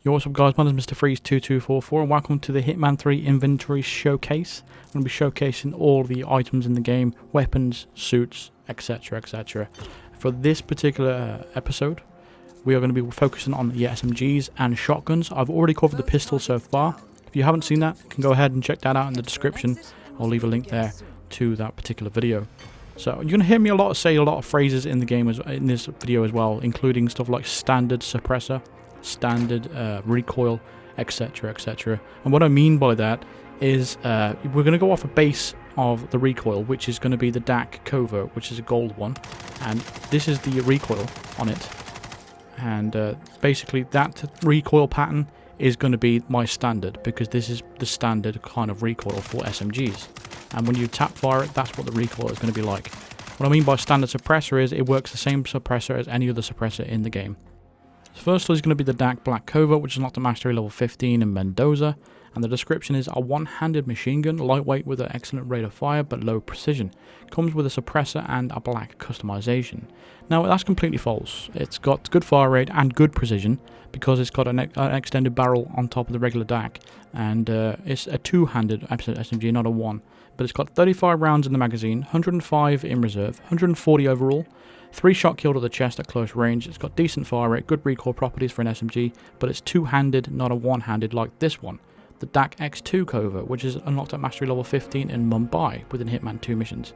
Yo, what's up guys, my name is Mr. Freeze2244 and welcome to the Hitman 3 Inventory Showcase. I'm going to be showcasing all the items in the game, weapons, suits, etc, etc. For this particular episode, we are going to be focusing on the SMGs and shotguns. I've already covered the pistol so far. If you haven't seen that, you can go ahead and check that out in the description. I'll leave a link there to that particular video. So you're going to hear me say a lot of phrases in the game in this video as well, including stuff like standard suppressor, standard recoil, etc, etc. And what I mean by that is we're going to go off a base of the recoil, which is going to be the DAK COVERT, which is a gold one, and this is the recoil on it. And basically that recoil pattern is going to be my standard, because this is the standard kind of recoil for SMGs, and when you tap fire it, that's what the recoil is going to be like. What I mean by standard suppressor is it works the same suppressor as any other suppressor in the game. First is going to be the DAKBLACK COVERT, which is unlocked to mastery level 15 in Mendoza, and the description is a one-handed machine gun, lightweight with an excellent rate of fire but low precision. Comes with a suppressor and a black customization. Now that's completely false. It's got good fire rate and good precision because it's got an extended barrel on top of the regular DAK, and it's a two-handed SMG, not a one. But it's got 35 rounds in the magazine, 105 in reserve, 140 overall. 3 shot kill to the chest at close range. It's got decent fire rate, good recoil properties for an SMG, but it's two-handed, not a one-handed like this one. The DAK X2 COVERT, which is unlocked at mastery level 15 in Mumbai within Hitman 2 missions.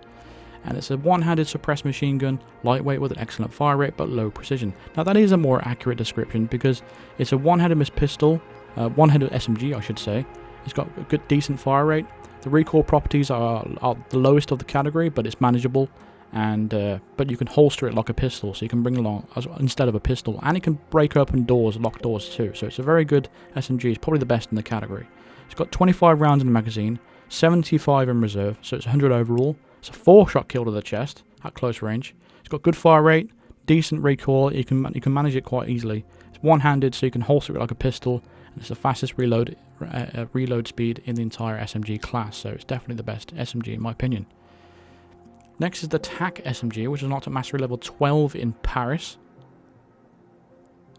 And it's a one-handed suppressed machine gun, lightweight with an excellent fire rate but low precision. Now that is a more accurate description because it's a one-handed pistol, one-handed SMG I should say. It's got a good decent fire rate. The recoil properties are the lowest of the category, but it's manageable. And but you can holster it like a pistol, so you can bring along instead of a pistol, and it can break open doors, lock doors too. So it's a very good SMG. It's probably the best in the category. It's got 25 rounds in the magazine, 75 in reserve, so it's 100 overall. It's a 4-shot kill to the chest at close range. It's got good fire rate, decent recoil. You can manage it quite easily. It's one-handed, so you can holster it like a pistol, and it's the fastest reload speed in the entire SMG class. So it's definitely the best SMG in my opinion. Next is the TAK SMG, which is unlocked at mastery level 12 in Paris.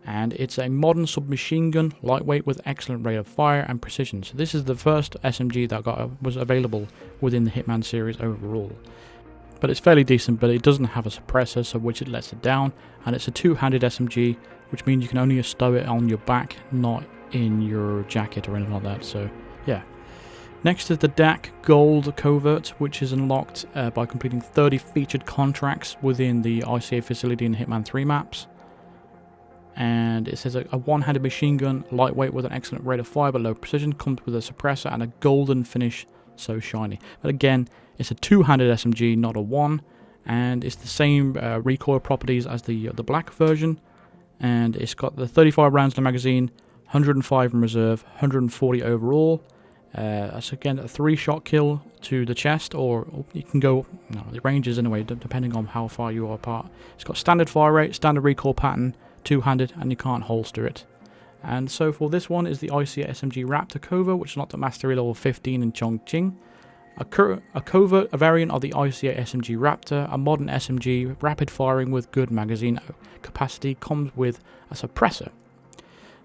And it's a modern submachine gun, lightweight with excellent rate of fire and precision. So this is the first SMG that was available within the Hitman series overall. But it's fairly decent, but it doesn't have a suppressor, so which it lets it down. And it's a two-handed SMG, which means you can only stow it on your back, not in your jacket or anything like that. So yeah. Next is the DAK Gold COVERT, which is unlocked by completing 30 featured contracts within the ICA facility in Hitman 3 maps. And it says a one-handed machine gun, lightweight with an excellent rate of fire but low precision, comes with a suppressor and a golden finish, so shiny. But again, it's a two-handed SMG, not a one, and it's the same recoil properties as the black version. And it's got the 35 rounds in the magazine, 105 in reserve, 140 overall. That's again a 3-shot kill to the chest, or you can go, the ranges anyway, depending on how far you are apart. It's got standard fire rate, standard recoil pattern, two-handed, and you can't holster it. And so for this one is the ICA SMG RAPTOR COVERT, which is not the mastery level 15 in Chongqing. A COVERT, a variant of the ICA SMG RAPTOR, a modern SMG, rapid firing with good magazine capacity, comes with a suppressor.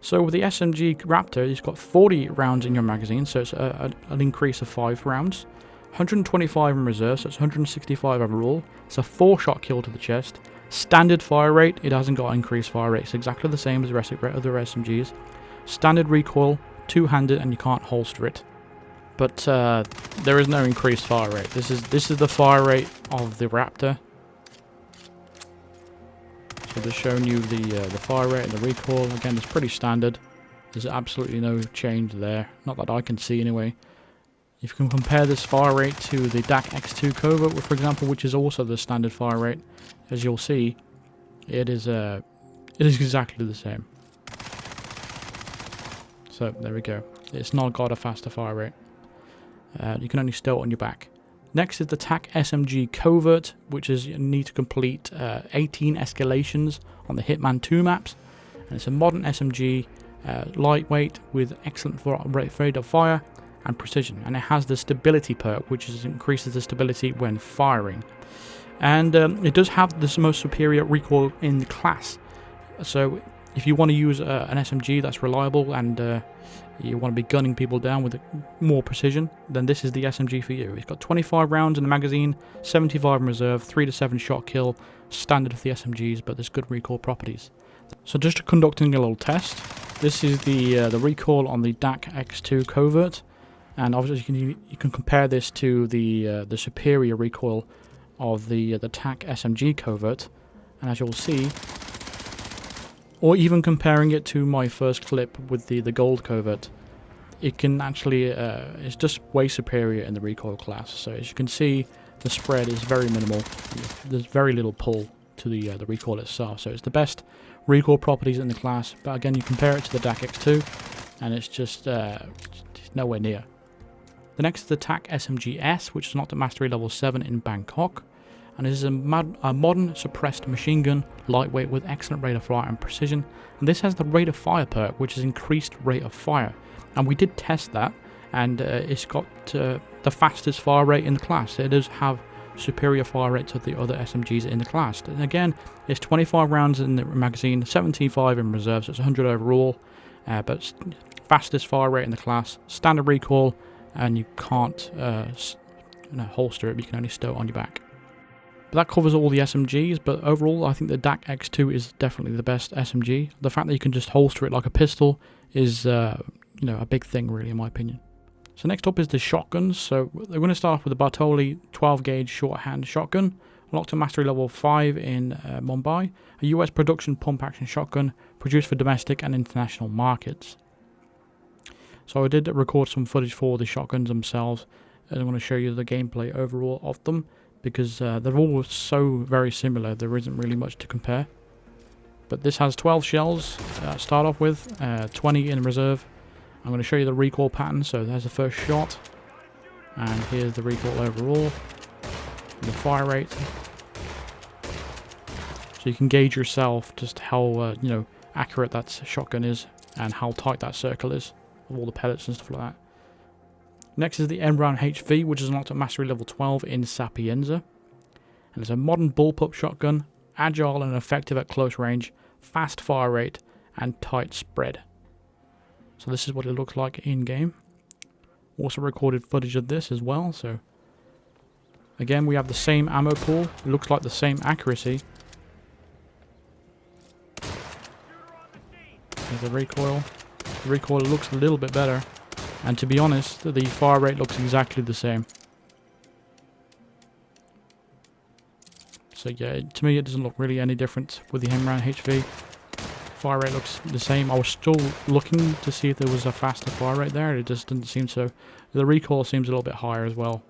So with the SMG RAPTOR, it's got 40 rounds in your magazine, so it's an increase of 5 rounds. 125 in reserve, so it's 165 overall. It's a 4-shot kill to the chest. Standard fire rate, it hasn't got increased fire rate, it's exactly the same as the rest of the other SMGs. Standard recoil, two-handed, and you can't holster it. But there is no increased fire rate. This is the fire rate of the RAPTOR. So just showing you the fire rate and the recoil. Again, it's pretty standard. There's absolutely no change there. Not that I can see anyway. If you can compare this fire rate to the DAK X2 COVERT, for example, which is also the standard fire rate, as you'll see, it is exactly the same. So there we go. It's not got a faster fire rate. You can only stow it on your back. Next is the TAK SMG COVERT, which is you need to complete 18 escalations on the Hitman 2 maps. And it's a modern SMG, lightweight with excellent rate of fire and precision. And it has the stability perk, which increases the stability when firing. And it does have the most superior recoil in the class. So if you want to use an SMG that's reliable and you want to be gunning people down with more precision, then this is the SMG for you. It's got 25 rounds in the magazine, 75 in reserve, 3 to 7 shot kill, standard for the SMGs, but there's good recoil properties. So just conducting a little test. This is the recoil on the DAKBLACK COVERT, and obviously you can compare this to the superior recoil of the TAC SMG COVERT, and as you'll see, or even comparing it to my first clip with the gold COVERT, it can actually it's just way superior in the recoil class. So as you can see, the spread is very minimal. There's very little pull to the recoil itself. So it's the best recoil properties in the class. But again, you compare it to the DAKBLACK, and it's just nowhere near. The next is the TAC SMGs, which is not at mastery level 7 in Bangkok. And this is a modern suppressed machine gun, lightweight with excellent rate of fire and precision. And this has the rate of fire perk, which is increased rate of fire. And we did test that, and it's got the fastest fire rate in the class. It does have superior fire rate to the other SMGs in the class. And again, it's 25 rounds in the magazine, 75 in reserve, so it's 100 overall. But fastest fire rate in the class, standard recoil, and you can't holster it, but you can only stow it on your back. But that covers all the SMGs, but overall I think the DAKBLACK is definitely the best SMG. The fact that you can just holster it like a pistol is a big thing really, in my opinion. So next up is the shotguns. So we're going to start off with the BARTOLI 12 gauge shorthand shotgun, locked to mastery level 5 in Mumbai, a US production pump action shotgun produced for domestic and international markets. So I did record some footage for the shotguns themselves, and I'm going to show you the gameplay overall of them, because they're all so very similar, there isn't really much to compare. But this has 12 shells start off with, 20 in reserve. I'm going to show you the recoil pattern. So there's the first shot, and here's the recoil overall, the fire rate. So you can gauge yourself just how accurate that shotgun is and how tight that circle is of all the pellets and stuff like that. Next is the ENRAMHV, which is unlocked at mastery level 12 in Sapienza. And it's a modern bullpup shotgun, agile and effective at close range, fast fire rate, and tight spread. So this is what it looks like in game. Also recorded footage of this as well. So again, we have the same ammo pool. It looks like the same accuracy. There's the recoil. The recoil looks a little bit better. And to be honest, the fire rate looks exactly the same. So yeah, to me it doesn't look really any different with the ENRAMHV. Fire rate looks the same. I was still looking to see if there was a faster fire rate there. It just didn't seem so. The recoil seems a little bit higher as well.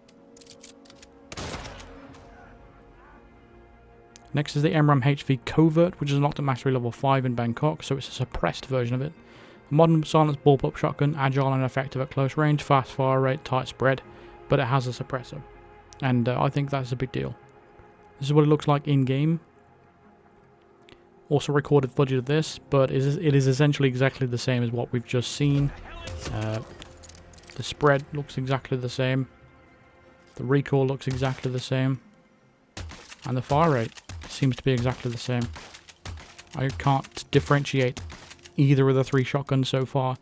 Next is the ENRAMHV COVERT, which is unlocked at mastery level 5 in Bangkok. So it's a suppressed version of it. Modern silenced bullpup shotgun, agile and effective at close range, fast fire rate, tight spread, but it has a suppressor, and I think that's a big deal. This is what it looks like in game. Also recorded footage of this, but it is essentially exactly the same as what we've just seen. The spread looks exactly the same, the recoil looks exactly the same, and the fire rate seems to be exactly the same. I can't differentiate either of the 3 shotguns so far.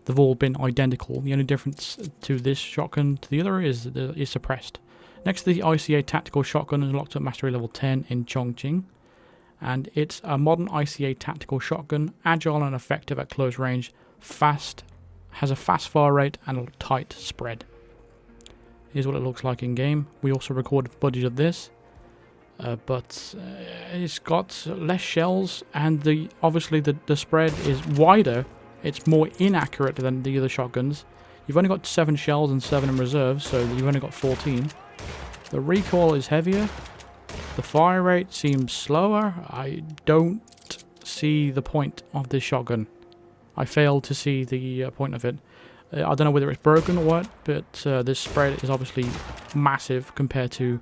They've all been identical. The only difference to this shotgun to the other is suppressed. Next, the ICA tactical shotgun is locked at mastery level 10 in Chongqing, and it's a modern ICA tactical shotgun, agile and effective at close range, has a fast fire rate and a tight spread. Here's what it looks like in game. We also recorded footage of this. But it's got less shells, and obviously the spread is wider. It's more inaccurate than the other shotguns. You've only got 7 shells and 7 in reserve, so you've only got 14. The recoil is heavier. The fire rate seems slower. I don't see the point of this shotgun. I fail to see the point of it. I don't know whether it's broken or what, but this spread is obviously massive compared to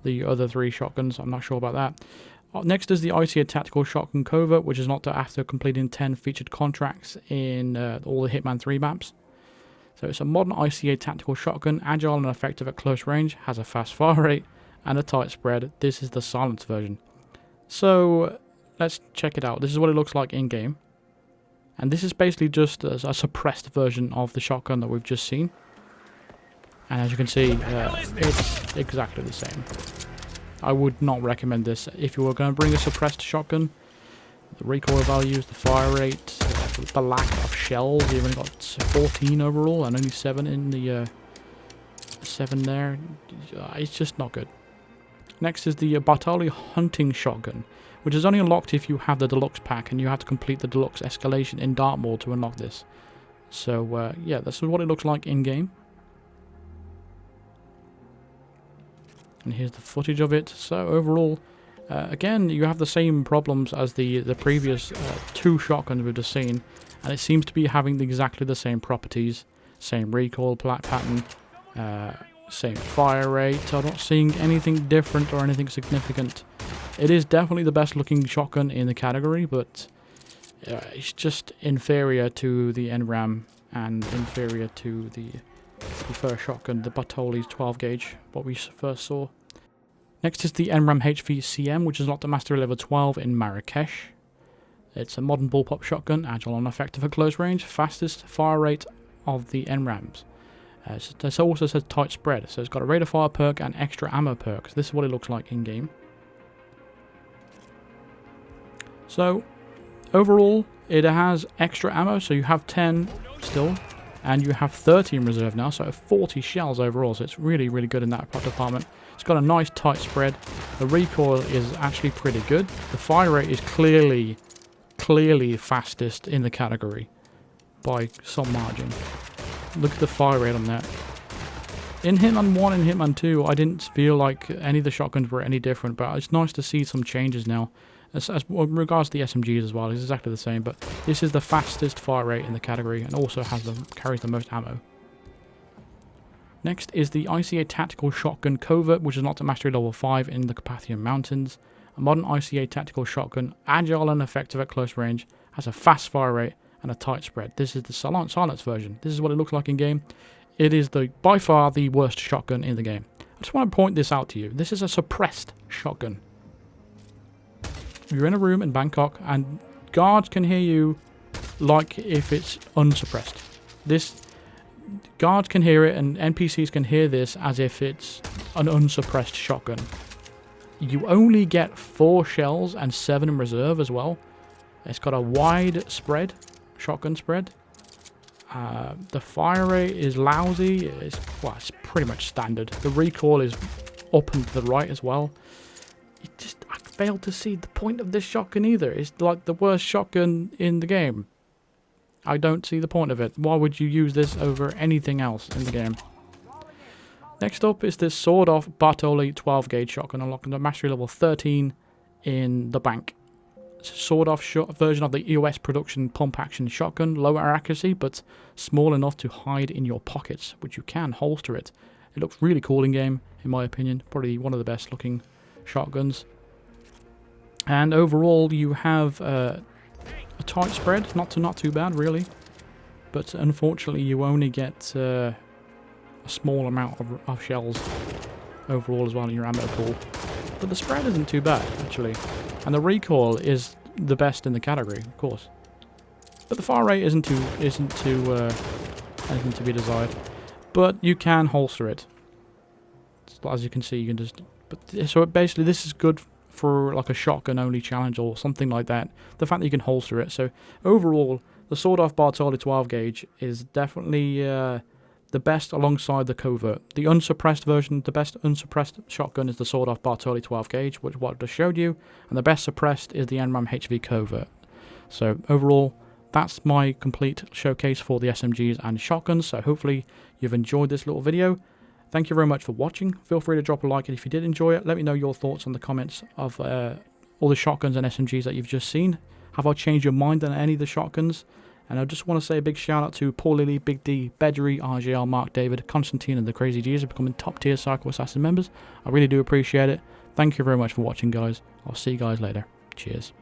the other 3 shotguns. I'm not sure about that. Next is the ICA tactical shotgun COVERT, which is not after completing 10 featured contracts in all the Hitman 3 maps. So it's a modern ICA tactical shotgun, agile and effective at close range, has a fast fire rate and a tight spread. This is the silenced version. So let's check it out. This is what it looks like in game. And this is basically just a suppressed version of the shotgun that we've just seen. And as you can see, it's exactly the same. I would not recommend this if you were going to bring a suppressed shotgun. The recoil values, the fire rate, the lack of shells. You've only got 14 overall and only 7 in the 7 there. It's just not good. Next is the BARTOLI hunting shotgun, which is only unlocked if you have the deluxe pack, and you have to complete the deluxe escalation in Dartmoor to unlock this. So yeah, this is what it looks like in game. And here's the footage of it. So overall, again, you have the same problems as the previous 2 shotguns we've just seen, and it seems to be having exactly the same properties, same recoil pattern, same fire rate. I'm not seeing anything different or anything significant. It is definitely the best looking shotgun in the category, but it's just inferior to the ENRAM and inferior to the first shotgun, the BARTOLI's 12 gauge, what we first saw. Next is the ENRAMHV CM, which is locked at Mastery level 12 in Marrakesh. It's a modern bullpup shotgun, agile and effective at close range, fastest fire rate of the ENRAMs. It also says tight spread, so it's got a rate of fire perk and extra ammo perks. This is what it looks like in game. So overall, it has extra ammo, so you have 10 still, and you have 30 in reserve now, so 40 shells overall, so it's really, really good in that department. It's got a nice tight spread. The recoil is actually pretty good. The fire rate is clearly fastest in the category by some margin. Look at the fire rate on that. In Hitman 1 and Hitman 2, I didn't feel like any of the shotguns were any different, but it's nice to see some changes now. As regards to the SMGs as well, it's exactly the same, but this is the fastest fire rate in the category and also carries the most ammo. Next is the ICA Tactical Shotgun Covert, which is not to Mastery level 5 in the Carpathian Mountains. A modern ICA Tactical Shotgun, agile and effective at close range, has a fast fire rate and a tight spread. This is the silence version. This is what it looks like in game. It is by far the worst shotgun in the game. I just want to point this out to you. This is a suppressed shotgun. You're in a room in Bangkok and guards can hear you like if it's unsuppressed. Guards can hear it and NPCs can hear this as if it's an unsuppressed shotgun. You only get 4 shells and 7 in reserve as well. It's got a wide spread, shotgun spread. The fire rate is lousy. It's pretty much standard. The recoil is up and to the right as well. I failed to see the point of this shotgun either. It's like the worst shotgun in the game. I don't see the point of it. Why would you use this over anything else in the game? Next up is this sawed-off BARTOLI 12 gauge shotgun, unlocked at Mastery level 13 in the bank. It's a sawed-off version of the EOS production pump-action shotgun, lower accuracy but small enough to hide in your pockets, which you can holster it. It looks really cool in game, in my opinion. Probably one of the best looking shotguns. And overall, you have a tight spread, not too bad really, but unfortunately you only get a small amount of shells overall as well in your ammo pool. But the spread isn't too bad actually, and the recoil is the best in the category, of course. But the fire rate isn't too anything to be desired. But you can holster it, as you can see. You can just. So basically, this is good for like a shotgun only challenge or something like that. The fact that you can holster it. So overall, the sawed-off BARTOLI 12 gauge is definitely the best alongside the Covert. The unsuppressed version, the best unsuppressed shotgun is the sawed-off BARTOLI 12 gauge, which what I just showed you, and the best suppressed is the ENRAMHV Covert. So overall, that's my complete showcase for the SMGs and shotguns. So hopefully you've enjoyed this little video. Thank you very much for watching. Feel free to drop a like, and if you did enjoy it, let me know your thoughts on the comments of all the shotguns and SMGs that you've just seen. Have I changed your mind on any of the shotguns? And I just want to say a big shout out to Paul Lilly, Big D, Bedry, RGL, Mark David, Constantine and the Crazy G's for becoming top tier Psycho Assassin members. I really do appreciate it. Thank you very much for watching, guys. I'll see you guys later. Cheers.